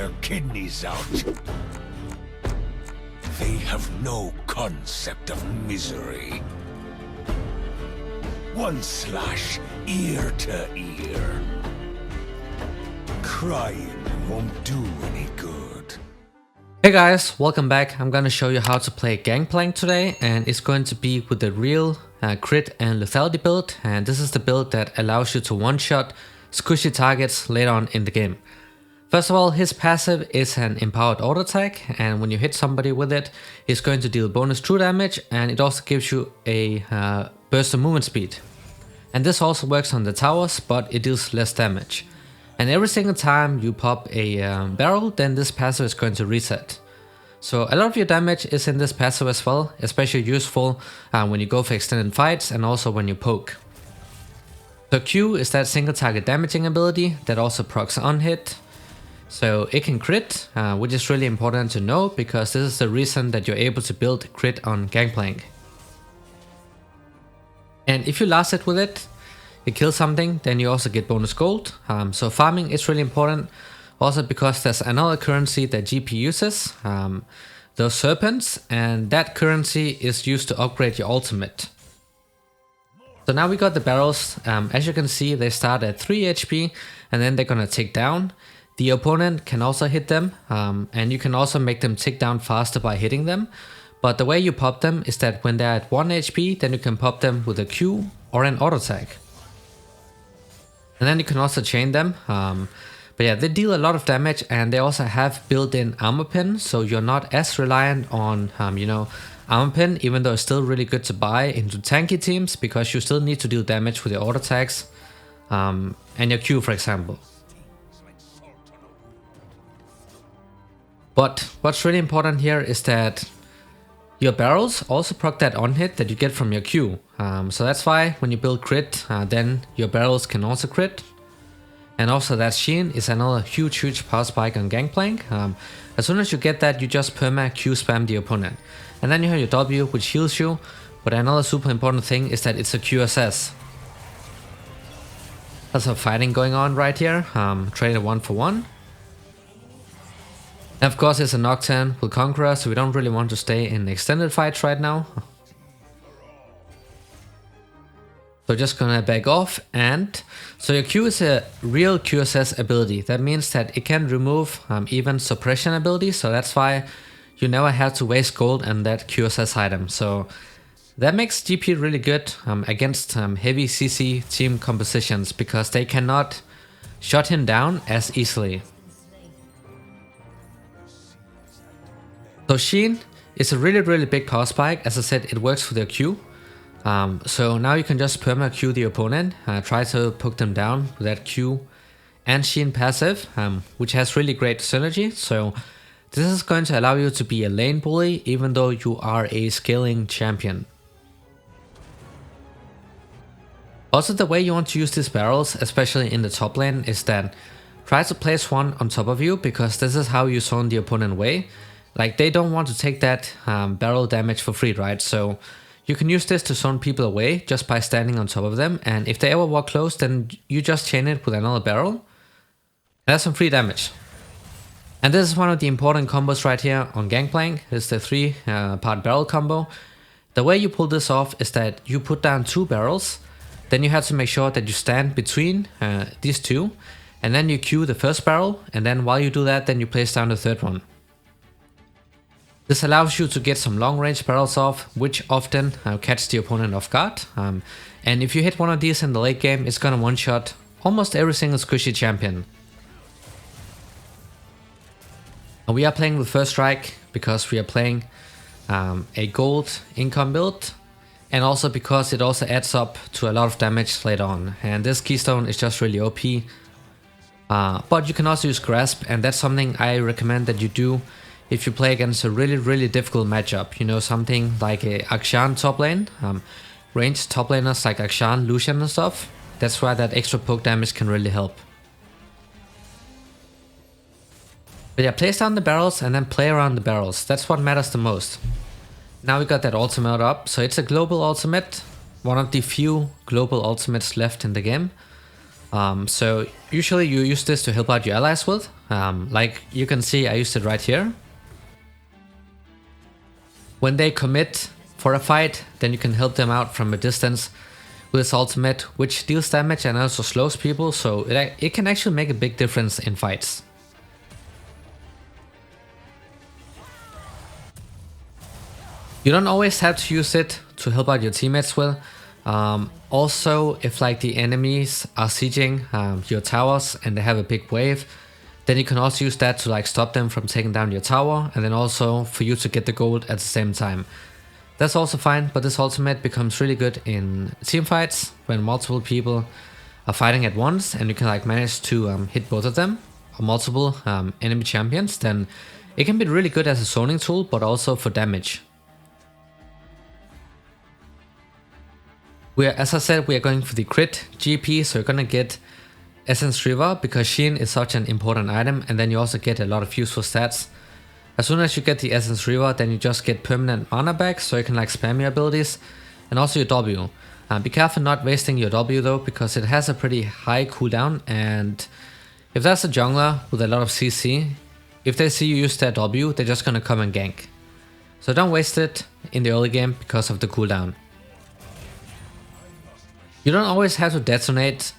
their kidneys out. They have no concept of misery. One slash, ear to ear. Crying won't do any good. Hey guys, welcome back. I'm gonna show you how to play Gangplank today, and it's going to be with the real crit and lethality build, and this is the build that allows you to one-shot squishy targets later on in the game. First of all, his passive is an empowered auto attack, and when you hit somebody with it, it's going to deal bonus true damage, and it also gives you a burst of movement speed. And this also works on the towers, but it deals less damage. And every single time you pop a barrel, then this passive is going to reset. So a lot of your damage is in this passive as well, especially useful when you go for extended fights and also when you poke. So Q is that single target damaging ability that also procs on hit. So it can crit, which is really important to know because this is the reason that you're able to build crit on Gangplank. And if you last hit with it, you kill something, then you also get bonus gold. So farming is really important, also because there's another currency that GP uses, those serpents, and that currency is used to upgrade your ultimate. So now we got the barrels. As you can see, they start at 3 HP and then they're gonna tick down. The opponent can also hit them, and you can also make them tick down faster by hitting them. But the way you pop them is that when they're at 1 HP, then you can pop them with a Q or an auto attack. And then you can also chain them. But yeah, they deal a lot of damage, and they also have built-in armor pin, so you're not as reliant on, armor pin, even though it's still really good to buy into tanky teams, because you still need to deal damage with your auto attacks, and your Q, for example. But what's really important here is that your barrels also proc that on hit that you get from your Q. So that's why when you build crit, then your barrels can also crit. And also that Sheen is another huge power spike on Gangplank. As soon as you get that, you just perma Q spam the opponent. And then you have your W, which heals you. But another super important thing is that it's a QSS. There's some fighting going on right here. Traded 1-for-1. And of course it's a Nocturne with Conqueror, so we don't really want to stay in extended fights right now. So just gonna back off, and so your Q is a real QSS ability. That means that it can remove even suppression ability, so that's why you never have to waste gold on that QSS item. So that makes GP really good against heavy CC team compositions, because they cannot shut him down as easily. So Sheen is a really big power spike. As I said, it works with your Q. So now you can just perma Q the opponent, try to poke them down with that Q and Sheen passive, which has really great synergy. So this is going to allow you to be a lane bully even though you are a scaling champion. Also, the way you want to use these barrels, especially in the top lane, is that try to place one on top of you, because this is how you zone the opponent away. Like, they don't want to take that barrel damage for free, right? So you can use this to zone people away just by standing on top of them, and if they ever walk close, then you just chain it with another barrel. And that's some free damage. And this is one of the important combos right here on Gangplank. It's the 3-part barrel combo. The way you pull this off is that you put down 2 barrels, then you have to make sure that you stand between these 2, and then you Q the first barrel, and then while you do that, then you place down the 3rd one. This allows you to get some long range barrels off, which often catch the opponent off guard. And if you hit one of these in the late game, it's gonna one-shot almost every single squishy champion. And we are playing with First Strike because we are playing a gold income build, and also because it also adds up to a lot of damage later on. And this keystone is just really OP. But you can also use Grasp, and that's something I recommend that you do if you play against a really difficult matchup. You know, something like a Akshan top lane, ranged top laners like Akshan, Lucian and stuff. That's why that extra poke damage can really help. But yeah, place down the barrels and then play around the barrels. That's what matters the most. Now we got that ultimate up, so it's a global ultimate. One of the few global ultimates left in the game. So usually you use this to help out your allies with. Like you can see, I used it right here. When they commit for a fight, then you can help them out from a distance with his ultimate, which deals damage and also slows people, so it can actually make a big difference in fights. You don't always have to use it to help out your teammates with. Also, if like the enemies are sieging your towers and they have a big wave, then you can also use that to like stop them from taking down your tower, and then also for you to get the gold at the same time. That's also fine, but this ultimate becomes really good in team fights when multiple people are fighting at once and you can like manage to hit both of them or multiple enemy champions. Then it can be really good as a zoning tool, but also for damage. As I said, we are going for the crit GP, so you're gonna get Essence River because Sheen is such an important item, and then you also get a lot of useful stats. As soon as you get the Essence River, then you just get permanent mana back, so you can like spam your abilities, and also your W. Be careful not wasting your W though, because it has a pretty high cooldown, and if that's a jungler with a lot of CC, if they see you use their W, they're just gonna come and gank. So don't waste it in the early game because of the cooldown. You don't always have to detonate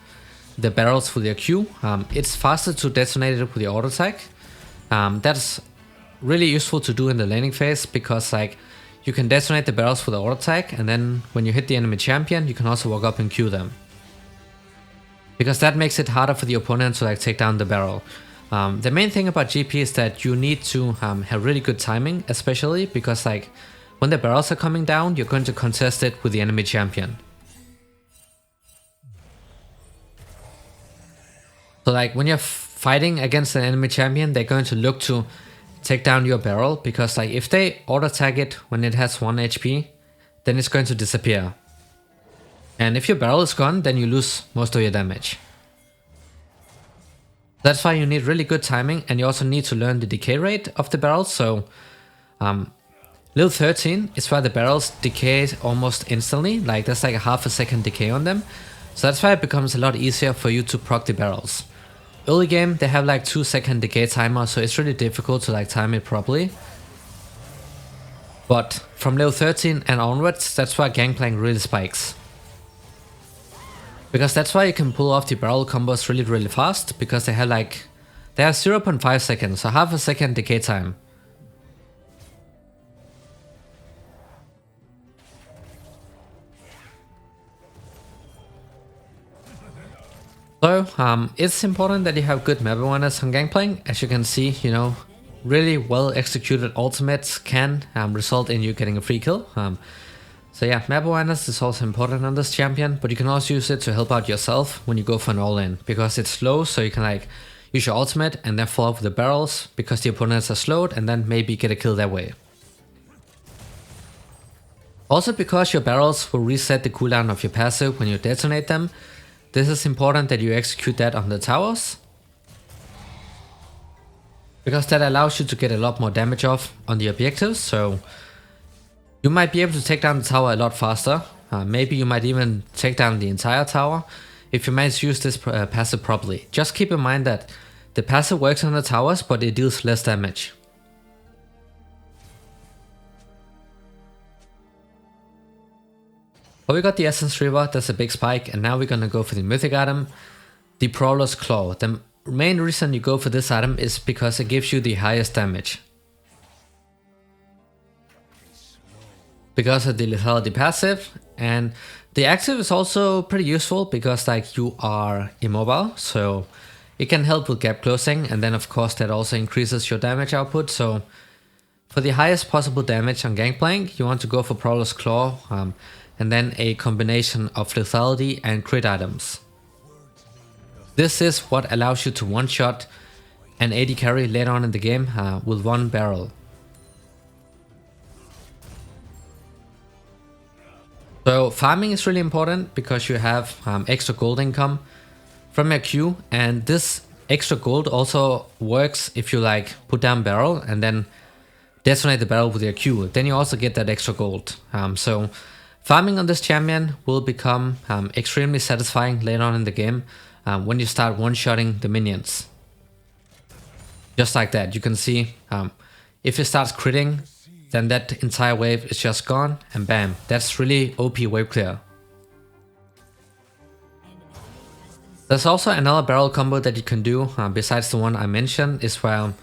the barrels with your Q. It's faster to detonate it with your auto attack. That's really useful to do in the laning phase because like you can detonate the barrels with the auto attack, and then when you hit the enemy champion, you can also walk up and Q them. Because that makes it harder for the opponent to like take down the barrel. The main thing about GP is that you need to have really good timing, especially because like when the barrels are coming down, you're going to contest it with the enemy champion. So like when you're fighting against an enemy champion, they're going to look to take down your barrel, because like if they auto attack it when it has 1 HP, then it's going to disappear. And if your barrel is gone, then you lose most of your damage. That's why you need really good timing, and you also need to learn the decay rate of the barrels. So level 13 is where the barrels decay almost instantly, like there's like a half a second decay on them. So that's why it becomes a lot easier for you to proc the barrels. Early game, they have like 2-second decay timer, so it's really difficult to like time it properly. But from level 13 and onwards, that's where Gangplank really spikes. Because that's why you can pull off the barrel combos really fast, because they have 0.5 seconds, so half a second decay time. So it's important that you have good map awareness on Gangplank. As you can see, you know, really well executed ultimates can result in you getting a free kill. So yeah, map awareness is also important on this champion, but you can also use it to help out yourself when you go for an all-in, because it's slow, so you can like use your ultimate and then follow up with the barrels because the opponents are slowed, and then maybe get a kill that way. Also, because your barrels will reset the cooldown of your passive when you detonate them, this is important that you execute that on the towers, because that allows you to get a lot more damage off on the objectives. So you might be able to take down the tower a lot faster. Maybe you might even take down the entire tower if you manage to use this passive properly. Just keep in mind that the passive works on the towers, but it deals less damage. But we got the Essence River, that's a big spike, and now we're gonna go for the mythic item, the Prowler's Claw. The main reason you go for this item is because it gives you the highest damage. Because of the lethality passive, and the active is also pretty useful because like you are immobile, so it can help with gap closing, and then of course that also increases your damage output. So for the highest possible damage on Gangplank, you want to go for Prowler's Claw, and then a combination of lethality and crit items. This is what allows you to one-shot an AD carry later on in the game with one barrel. So farming is really important because you have extra gold income from your Q, and this extra gold also works if you like put down barrel and then detonate the barrel with your Q. Then you also get that extra gold. So farming on this champion will become extremely satisfying later on in the game. when you start one-shotting the minions. Just like that, you can see if it starts critting, then that entire wave is just gone, and bam, that's really OP wave clear. There's also another barrel combo that you can do, besides the one I mentioned, is where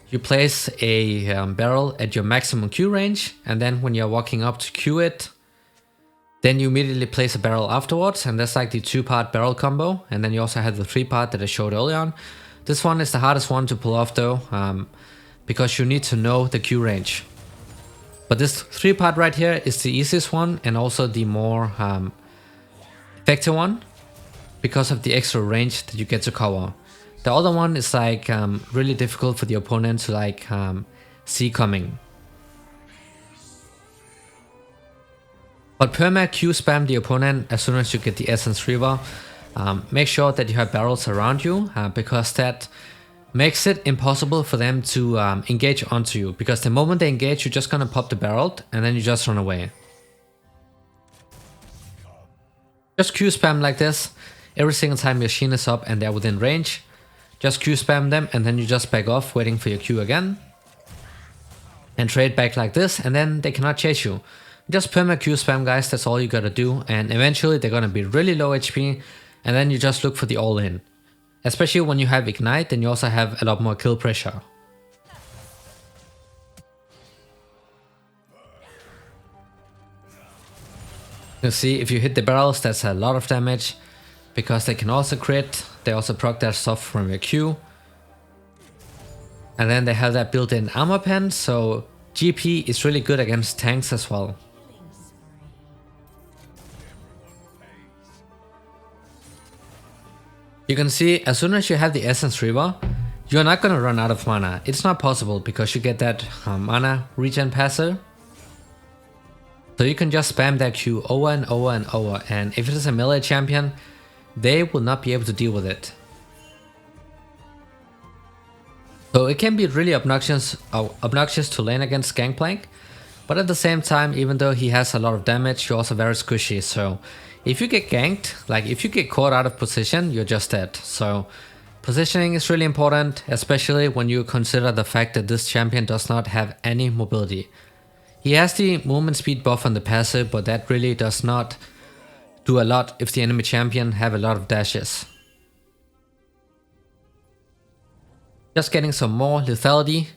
you place a barrel at your maximum Q range, and then when you're walking up to Q it, then you immediately place a barrel afterwards, and that's like the 2-part barrel combo, and then you also have the 3-part that I showed earlier on. This one is the hardest one to pull off though, because you need to know the Q range. But this 3-part right here is the easiest one, and also the more effective one, because of the extra range that you get to cover. The other one is like really difficult for the opponent to like see coming. But perma Q spam the opponent as soon as you get the Essence Reaver. Make sure that you have barrels around you, because that makes it impossible for them to engage onto you. Because the moment they engage, you're just gonna pop the barrel and then you just run away. Just Q spam like this. Every single time your Sheen is up and they're within range, just Q spam them and then you just back off waiting for your Q again. And trade back like this, and then they cannot chase you. Just perma Q spam, guys, that's all you gotta do, and eventually they're gonna be really low HP, and then you just look for the all-in. Especially when you have Ignite, then you also have a lot more kill pressure. You see, if you hit the barrels, that's a lot of damage. Because they can also crit, they also proc that stuff from your Q. And then they have that built-in armor pen, so GP is really good against tanks as well. You can see, as soon as you have the Essence Reaver, you're not gonna run out of mana. It's not possible because you get that mana regen passive. So you can just spam that Q over and over and over, and if it is a melee champion, they will not be able to deal with it. So it can be really obnoxious to lane against Gangplank, but at the same time, even though he has a lot of damage, you're also very squishy. So if you get ganked, like if you get caught out of position, you're just dead. So positioning is really important, especially when you consider the fact that this champion does not have any mobility. He has the movement speed buff on the passive, but that really does not do a lot if the enemy champion have a lot of dashes. Just getting some more lethality,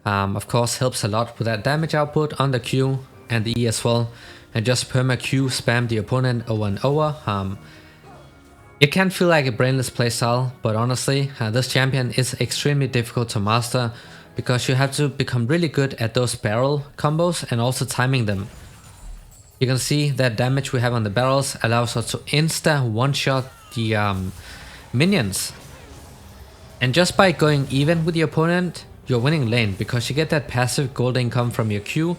of course, helps a lot with that damage output on the Q and the E as well. And just perma Q spam the opponent over and over. It can feel like a brainless playstyle, but honestly, this champion is extremely difficult to master because you have to become really good at those barrel combos and also timing them. You can see that damage we have on the barrels allows us to insta one-shot the minions. And just by going even with the opponent, you're winning lane because you get that passive gold income from your Q.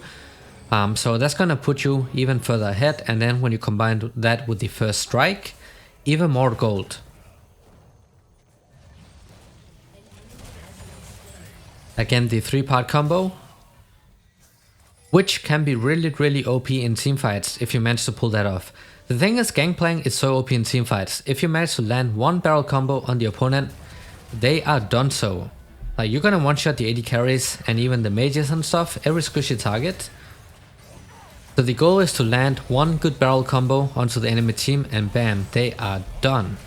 So that's gonna put you even further ahead, and then when you combine that with the first strike, even more gold. Again, the 3-part combo, which can be really OP in teamfights if you manage to pull that off. The thing is, Gangplank is so OP in teamfights. If you manage to land one barrel combo on the opponent, they are done so. Like, you're gonna one-shot the AD carries and even the mages and stuff, every squishy target. So the goal is to land one good barrel combo onto the enemy team and bam, they are done.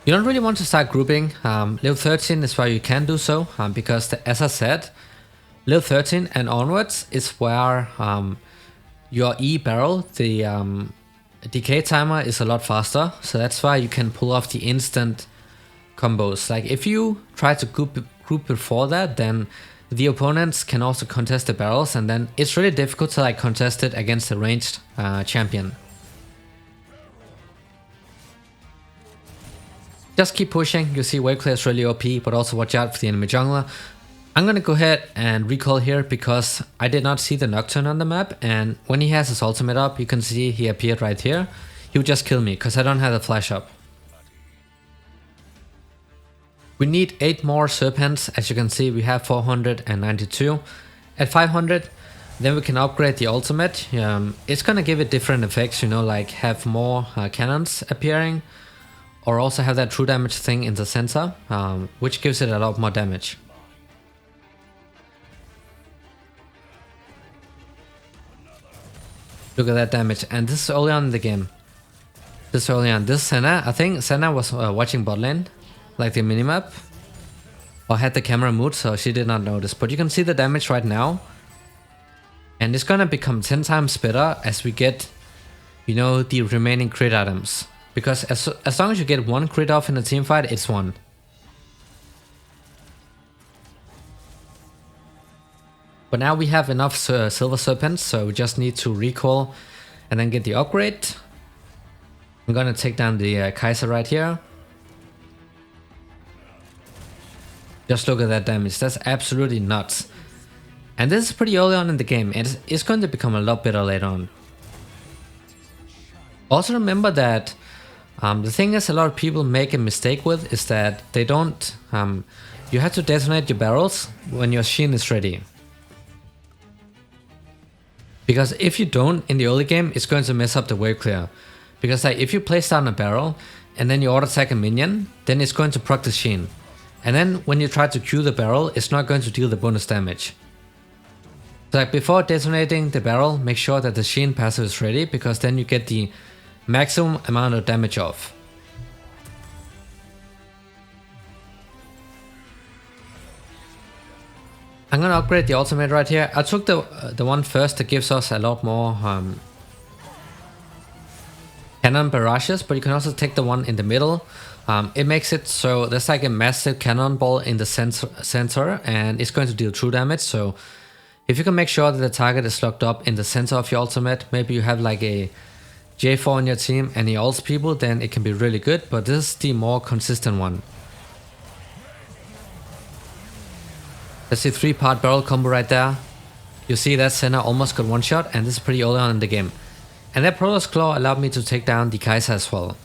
You don't really want to start grouping. Level 13 is where you can do so, because as I said, level 13 and onwards is where your E barrel, the decay timer is a lot faster, so that's why you can pull off the instant combos. Like if you try to group before that, then the opponents can also contest the barrels, and then it's really difficult to like contest it against a ranged champion. Just keep pushing. You see wave clear is really OP, but also watch out for the enemy jungler. I'm gonna go ahead and recall here because I did not see the Nocturne on the map, and when he has his ultimate up, you can see he appeared right here. He would just kill me because I don't have the flash up. We need 8 more serpents. As you can see, we have 492. At 500, Then we can upgrade the ultimate. It's gonna give it different effects, you know, like have more cannons appearing, or also have that true damage thing in the center, which gives it a lot more damage. Look at that damage, and this is early on in the game. This early on, this Senna, I think Senna was watching bot lane, like the minimap, or had the camera moved, so she did not notice. But you can see the damage right now, and it's gonna become 10 times better as we get, you know, the remaining crit items. Because as long as you get one crit off in a team fight, it's one. But now we have enough Silver Serpents, so we just need to recall and then get the upgrade. I'm gonna take down the Kaiser right here. Just look at that damage, that's absolutely nuts. And this is pretty early on in the game, and it's going to become a lot better later on. Also remember that the thing is a lot of people make a mistake with is that they don't, you have to detonate your barrels when your Sheen is ready. Because if you don't in the early game, it's going to mess up the wave clear. Because like if you place down a barrel and then you auto attack a minion, then it's going to proc the Sheen. And then when you try to Q the barrel, it's not going to deal the bonus damage. So like before detonating the barrel, make sure that the Sheen passive is ready, because then you get the maximum amount of damage off. I'm gonna upgrade the ultimate right here. I took the one first that gives us a lot more cannon barrages, but you can also take the one in the middle. It makes it so there's like a massive cannonball in the center, and it's going to deal true damage. So if you can make sure that the target is locked up in the center of your ultimate, maybe you have like a J4 on your team and he ults people, then it can be really good, but this is the more consistent one. That's the 3-part barrel combo right there. You see that Senna almost got one shot, and this is pretty early on in the game. And that Prowler's Claw allowed me to take down the Kaiser as well.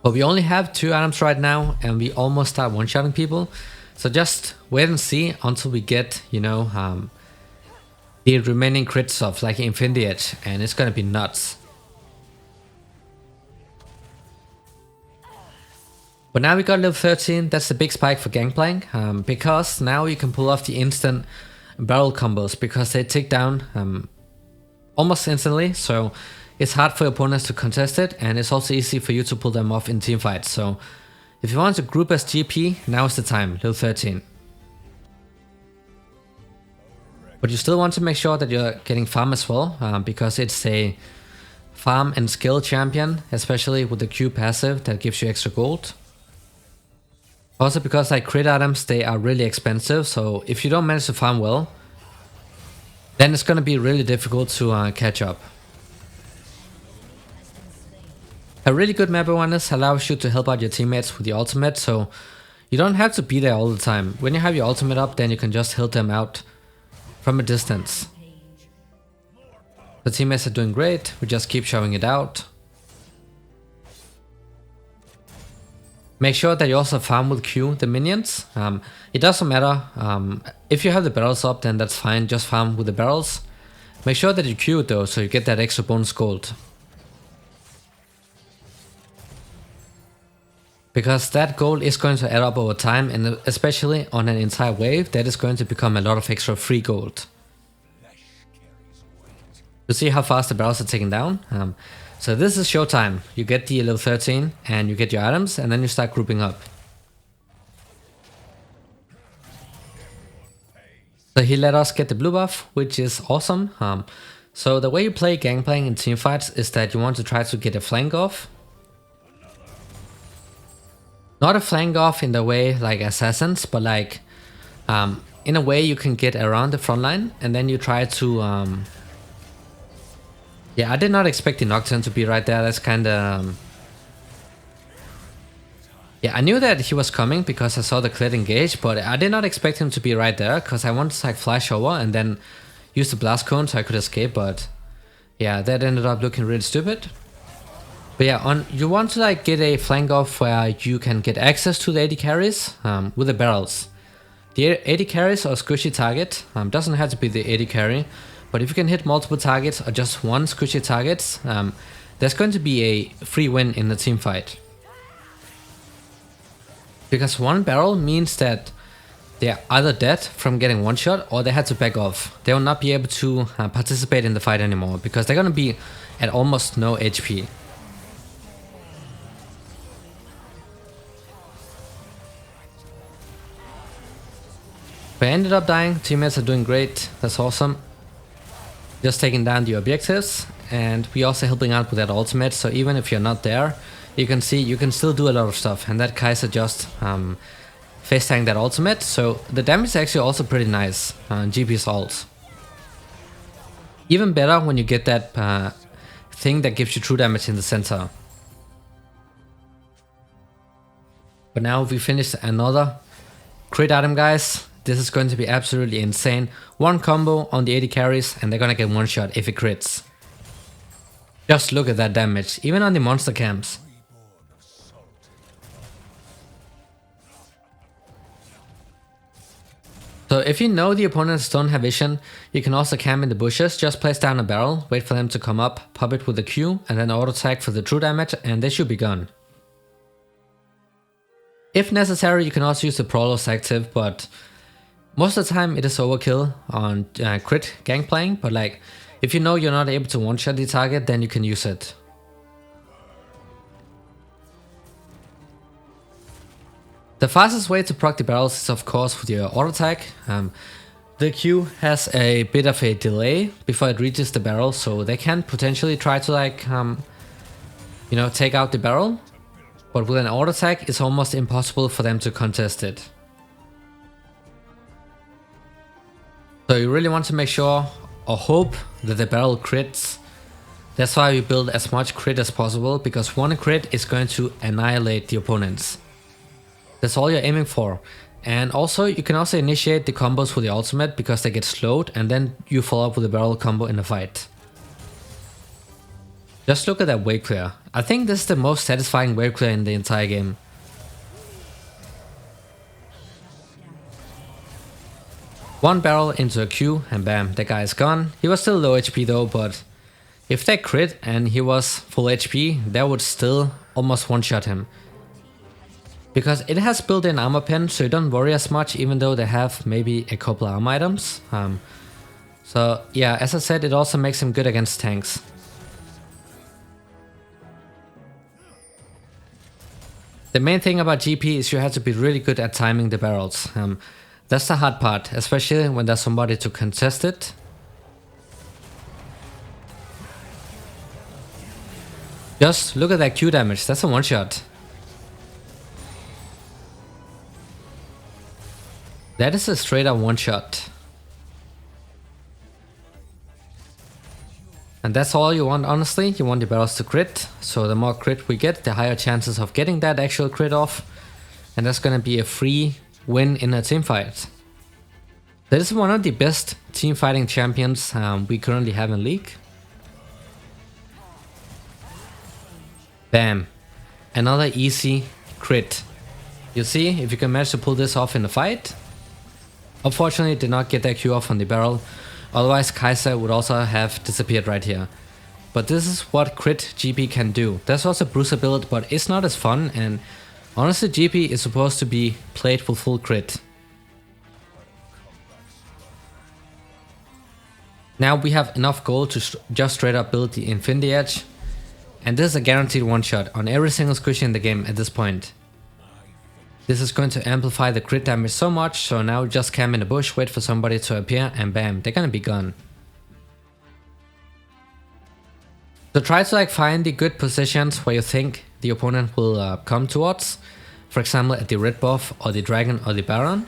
But we only have 2 items right now, and we almost start one-shotting people. So just wait and see until we get, you know, the remaining crit stuff like Infinity Edge, and it's gonna be nuts. But now we got level 13, that's the big spike for Gangplank, because now you can pull off the instant barrel combos, because they take down almost instantly, so it's hard for your opponents to contest it, and it's also easy for you to pull them off in team fights. So if you want to group as GP, now is the time, level 13. But you still want to make sure that you're getting farm as well, because it's a farm and skill champion, especially with the Q passive that gives you extra gold. Also because like crit items, they are really expensive, so if you don't manage to farm well, then it's gonna be really difficult to catch up. A really good map awareness allows you to help out your teammates with the ultimate, so you don't have to be there all the time. When you have your ultimate up, then you can just help them out from a distance. The teammates are doing great, we just keep showing it out. Make sure that you also farm with Q the minions. It doesn't matter, if you have the barrels up, then that's fine, just farm with the barrels. Make sure that you Q it though, so you get that extra bonus gold. Because that gold is going to add up over time, and especially on an entire wave, that is going to become a lot of extra free gold. You see how fast the barrels are taken down? So this is showtime. You get the level 13 and you get your items, and then you start grouping up. So he let us get the blue buff, which is awesome. So the way you play Gangplank in teamfights is that you want to try to get a flank off. Not a flank off in the way like assassins, but like in a way you can get around the front line, and then you try to yeah, I did not expect the Nocturne to be right there. That's kind of yeah, I knew that he was coming because I saw the clit engage, but I did not expect him to be right there, because I wanted to like flash over and then use the blast cone so I could escape. But yeah, that ended up looking really stupid. But yeah, you want to like get a flank off where you can get access to the AD carries with the barrels. The AD carries or squishy target, doesn't have to be the AD carry, but if you can hit multiple targets or just one squishy targets, there's going to be a free win in the team fight. Because one barrel means that they're either dead from getting one shot or they had to back off. They will not be able to participate in the fight anymore because they're going to be at almost no HP. But I ended up dying, teammates are doing great, that's awesome. Just taking down the objectives, and we also helping out with that ultimate, so even if you're not there, you can see you can still do a lot of stuff, and that Kai'Sa just face tank that ultimate, so the damage is actually also pretty nice on GP's ult. Even better when you get that thing that gives you true damage in the center. But now we finished another crit item, guys. This is going to be absolutely insane. One combo on the AD carries and they're gonna get one shot if it crits. Just look at that damage, even on the monster camps. So if you know the opponents don't have vision, you can also camp in the bushes, just place down a barrel, wait for them to come up, pop it with a Q, and then auto attack for the true damage, and they should be gone. If necessary, you can also use the Prowler's active, but most of the time it is overkill on crit Gangplank, but like, if you know you're not able to one-shot the target, then you can use it. The fastest way to proc the barrels is of course with your auto attack. The Q has a bit of a delay before it reaches the barrel, so they can potentially try to like, you know, take out the barrel. But with an auto attack, it's almost impossible for them to contest it. So you really want to make sure or hope that the barrel crits. That's why we build as much crit as possible, because one crit is going to annihilate the opponents. That's all you're aiming for. And also you can also initiate the combos with the ultimate because they get slowed, and then you follow up with a barrel combo in a fight. Just look at that wave clear. I think this is the most satisfying wave clear in the entire game. One barrel into a Q and bam, that guy is gone. He was still low HP though, but if they crit and he was full HP, that would still almost one-shot him. Because it has built-in armor pen, so you don't worry as much, even though they have maybe a couple armor items. So yeah, as I said, it also makes him good against tanks. The main thing about GP is you have to be really good at timing the barrels. That's the hard part, especially when there's somebody to contest it. Just look at that Q damage, that's a one-shot. That is a straight up one-shot. And that's all you want, honestly. You want the barrels to crit, so the more crit we get, the higher chances of getting that actual crit off. And that's gonna be a free win in a team fight. That is one of the best team fighting champions we currently have in League. Bam. Another easy crit. You see, if you can manage to pull this off in the fight. Unfortunately, did not get that Q off on the barrel. Otherwise, Kai'Sa would also have disappeared right here. But this is what crit GP can do. There's also Bruiser build, but it's not as fun, and honestly, GP is supposed to be played with full crit. Now we have enough gold to just straight up build the Infinity Edge. And this is a guaranteed one shot on every single squishy in the game at this point. This is going to amplify the crit damage so much, so now just camp in the bush, wait for somebody to appear, and bam, they're gonna be gone. So try to like find the good positions where you think the opponent will come towards. For example, at the red buff, or the dragon, or the baron.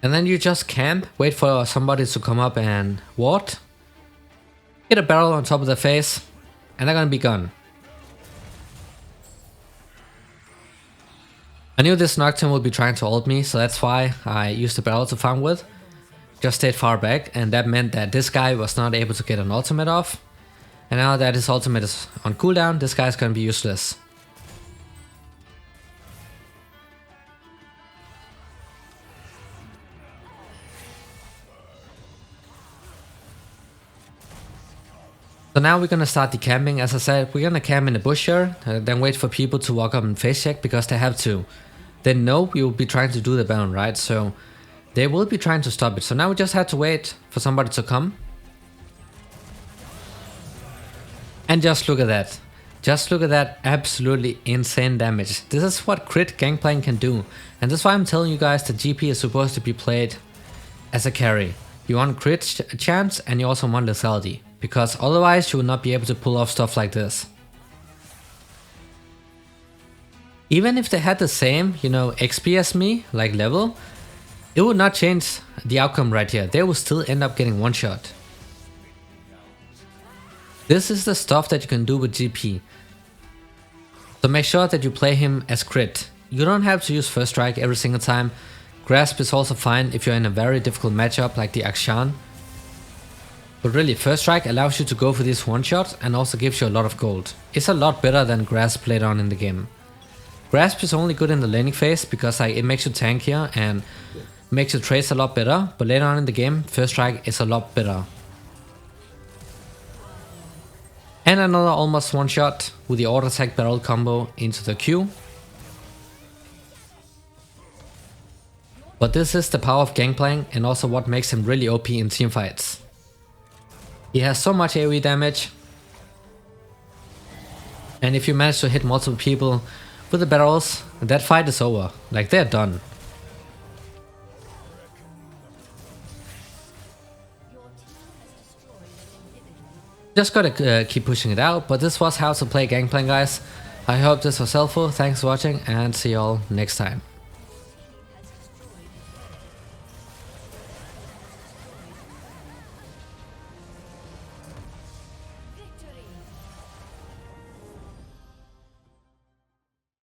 And then you just camp, wait for somebody to come up and ward. Hit a barrel on top of the face, and they're gonna be gone. I knew this Nocturne would be trying to ult me, so that's why I used the barrel to farm with. Just stayed far back, and that meant that this guy was not able to get an ultimate off. And now that his ultimate is on cooldown, this guy is gonna be useless. So now we're gonna start decamping. As I said, we're gonna camp in the bush here, then wait for people to walk up and face check because they have to. They know we will be trying to do the Baron, right? So they will be trying to stop it. So now we just have to wait for somebody to come. And just look at that. Just look at that absolutely insane damage. This is what crit Gangplank can do. And that's why I'm telling you guys that GP is supposed to be played as a carry. You want crit chance and you also want lethality. Because otherwise you will not be able to pull off stuff like this. Even if they had the same, you know, XP as me, like level, it would not change the outcome right here. They will still end up getting one shot. This is the stuff that you can do with GP. So make sure that you play him as crit. You don't have to use first strike every single time. Grasp is also fine if you're in a very difficult matchup like the Akshan. But really, first strike allows you to go for these one shots and also gives you a lot of gold. It's a lot better than Grasp later on in the game. Grasp is only good in the laning phase because like, it makes you tankier and makes your trades a lot better. But later on in the game, first strike is a lot better. And another almost one shot with the auto attack barrel combo into the Q. But this is the power of Gangplank and also what makes him really OP in teamfights. He has so much AoE damage. And if you manage to hit multiple people with the barrels, that fight is over. Like, they're done. Just gotta keep pushing it out, but this was how to play Gangplank, guys. I hope this was helpful. Thanks for watching and see y'all next time.